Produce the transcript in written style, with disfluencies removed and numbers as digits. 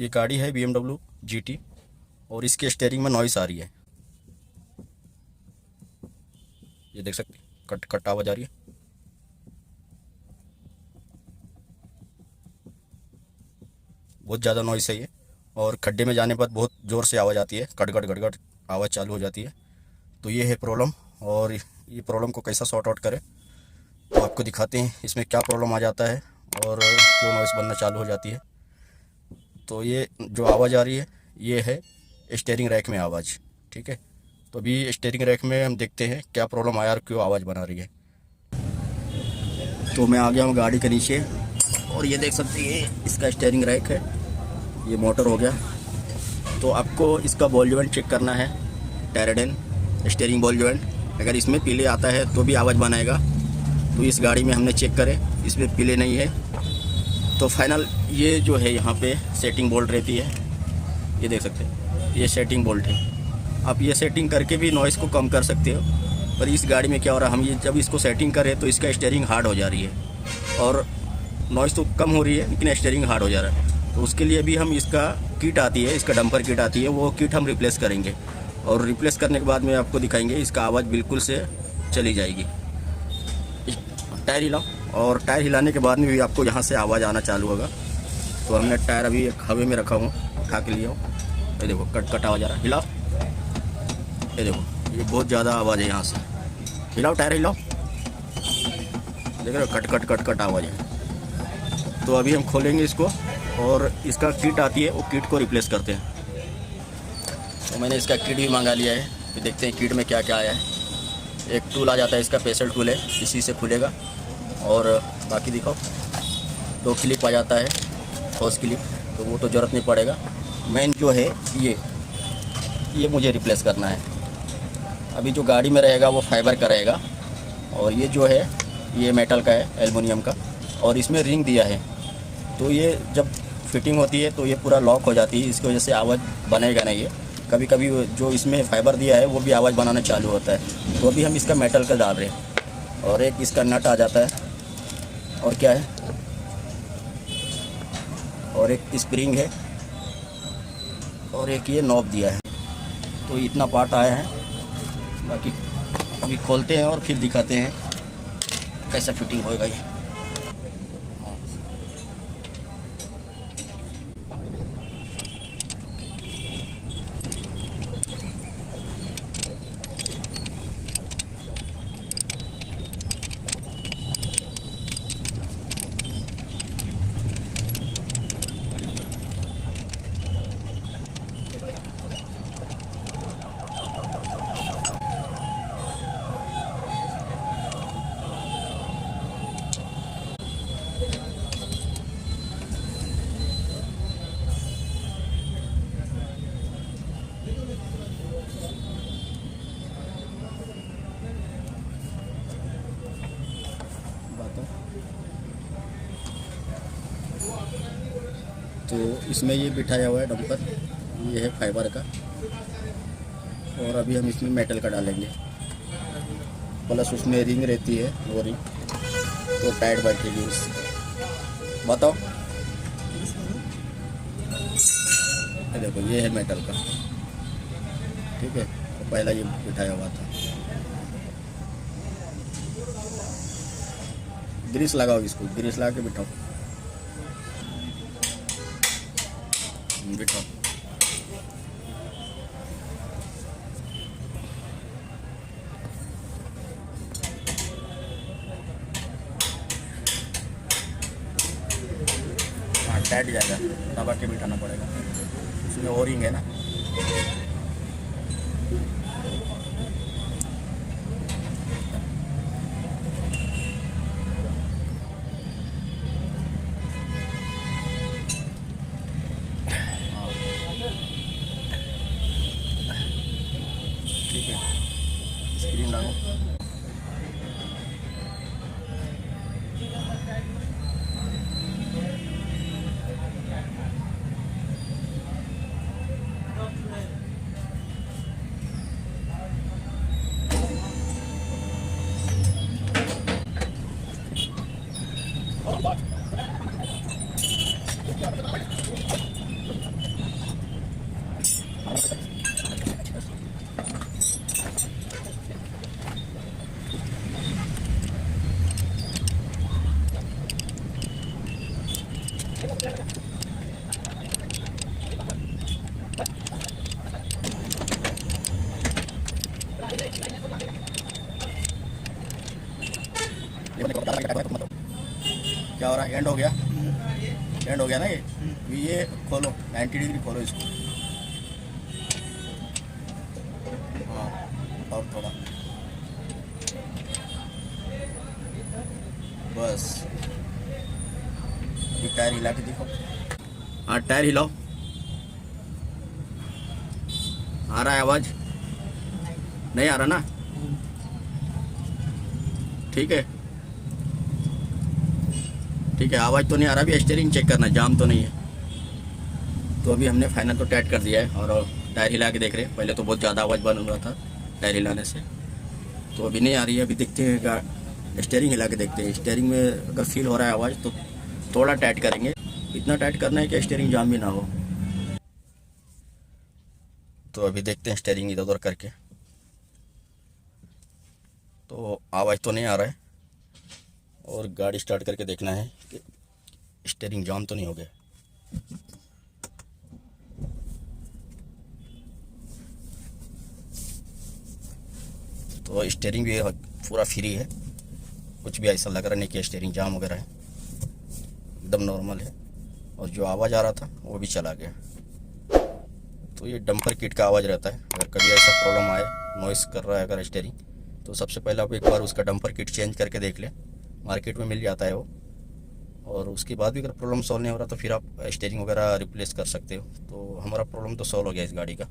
ये गाड़ी है BMW GT और इसके स्टीयरिंग में नॉइस आ रही है। ये देख सकते हैं, कट कट आवाज़ आ रही है। बहुत ज़्यादा नॉइस है ये, और खड्डे में जाने पर बहुत ज़ोर से आवाज़ आती है, गड़गड़ गड़गड़ आवाज़ चालू हो जाती है। तो ये है प्रॉब्लम, और ये प्रॉब्लम को कैसा सॉर्ट आउट करें तो आपको दिखाते हैं इसमें क्या प्रॉब्लम आ जाता है और क्यों नॉइस बनना चालू हो जाती है। तो ये जो आवाज़ आ रही है ये है स्टीयरिंग रैक में आवाज़, ठीक है। तो अभी स्टीयरिंग रैक में हम देखते हैं क्या प्रॉब्लम आया और क्यों आवाज़ बना रही है। तो मैं आ गया हूँ गाड़ी के नीचे, और ये देख सकते हैं इसका स्टीयरिंग रैक है, ये मोटर हो गया। तो आपको इसका बॉल जॉइंट चेक करना है, टेराडेन स्टीयरिंग बॉल जॉइंट। अगर इसमें पीले आता है तो भी आवाज़ बनाएगा। तो इस गाड़ी में हमने चेक करे, इसमें पीले नहीं है। तो फाइनल ये जो है यहाँ पे सेटिंग बोल्ट रहती है, ये देख सकते हैं, ये सेटिंग बोल्ट है। आप ये सेटिंग करके भी नॉइज़ को कम कर सकते हो। पर इस गाड़ी में क्या हो रहा है, हम ये जब इसको सेटिंग करें तो इसका स्टीयरिंग हार्ड हो जा रही है, और नॉइज़ तो कम हो रही है लेकिन स्टीयरिंग हार्ड हो जा रहा है। तो उसके लिए भी हम इसका किट आती है, इसका डंपर किट आती है, वो किट हम रिप्लेस करेंगे। और रिप्लेस करने के बाद में आपको दिखाएंगे इसका आवाज़ बिल्कुल से चली जाएगी। टायर हिलाओ, और टायर हिलाने के बाद में भी आपको यहाँ से आवाज़ आना चालू होगा। तो हमने टायर अभी हवा में रखा हूँ, उठा के लिए, ये देखो कट कट आवाज़ आ रहा है। हिलाओ, ये देखो ये बहुत ज़्यादा आवाज़ है यहाँ से। हिलाओ, टायर हिलाओ, देख रहे हो कट कट कट कट आवाज़ है। तो अभी हम खोलेंगे इसको, और इसका किट आती है, वो किट को रिप्लेस करते हैं। तो मैंने इसका किट भी मंगा लिया है, फिर देखते हैं किट में क्या क्या आया है। एक टूल आ जाता है, इसका पेसल टूल है, इसी से खुलेगा। और बाकी दिखाओ, 2 क्लिप आ जाता है, हॉस क्लिप, तो वो तो ज़रूरत नहीं पड़ेगा। मेन जो है ये मुझे रिप्लेस करना है। अभी जो गाड़ी में रहेगा वो फाइबर का रहेगा, और ये जो है ये मेटल का है, एल्युमिनियम का, और इसमें रिंग दिया है। तो ये जब फिटिंग होती है तो ये पूरा लॉक हो जाती है, इसकी वजह से आवाज़ बनेगा नहीं है। कभी कभी जो इसमें फाइबर दिया है वो भी आवाज़ बनाना चालू होता है। तो अभी हम इसका मेटल का डाल रहे हैं, और एक इसका नट आ जाता है, और क्या है, और एक स्प्रिंग है, और एक ये नॉब दिया है। तो इतना पार्ट आया है। बाकी अभी खोलते हैं और फिर दिखाते हैं कैसा फिटिंग होएगा ये। तो इसमें ये बिठाया हुआ है डंपर, ये है फाइबर का, और अभी हम इसमें मेटल का डालेंगे। प्लस उसमें रिंग रहती है, वो रिंग तो टाइट बैठेगी उससे। बताओ, ये देखो ये है मेटल का, ठीक है। तो पहला ये बिठाया हुआ था। ग्रीस लगाओ, इसको ग्रीस लगा के बिठाओ, बिठाओ। हाँ, टाइट जाएगा, दबा के बिठाना पड़ेगा। उसमें ओरिंग है ना। ठीक है, स्क्रीन डालो। क्या हो रहा है? एंड हो गया, एंड हो गया ना ये। ये खोलो 90 डिग्री खोलो इसको। हाँ, और थोड़ा, बस। अभी टायर हिला के देखो। हाँ, टायर हिलाओ। आ रहा है आवाज़? नहीं आ रहा ना? ठीक है, ठीक है, आवाज़ तो नहीं आ रहा। अभी स्टीयरिंग चेक करना, जाम तो नहीं है। तो अभी हमने फाइनल तो टाइट कर दिया है और टायर हिला के देख रहे हैं। पहले तो बहुत ज़्यादा आवाज़ बन रहा था टायर हिलाने से, तो अभी नहीं आ रही है। अभी देखते हैं, स्टीयरिंग हिला के देखते हैं। स्टीयरिंग में अगर फील हो रहा है आवाज़ तो थोड़ा टाइट करेंगे। इतना टाइट करना है कि स्टीयरिंग जाम भी ना हो। तो अभी देखते हैं स्टीयरिंग इधर उधर करके, तो आवाज़ तो नहीं आ रहा है। और गाड़ी स्टार्ट करके देखना है कि स्टीयरिंग जाम तो नहीं हो गया। तो स्टीयरिंग भी पूरा फ्री है, कुछ भी ऐसा लग रहा नहीं कि स्टीयरिंग जाम वगैरह है, एकदम नॉर्मल है। और जो आवाज़ आ रहा था वो भी चला गया। तो ये डंपर किट का आवाज़ रहता है। अगर कभी ऐसा प्रॉब्लम आए, नॉइस कर रहा है अगर स्टीयरिंग, तो सबसे पहले आप एक बार उसका डंपर किट चेंज करके देख लें। मार्केट में मिल जाता है वो। और उसके बाद भी अगर प्रॉब्लम सॉल्व नहीं हो रहा तो फिर आप स्टीयरिंग वगैरह रिप्लेस कर सकते हो। तो हमारा प्रॉब्लम तो सॉल्व हो गया इस गाड़ी का।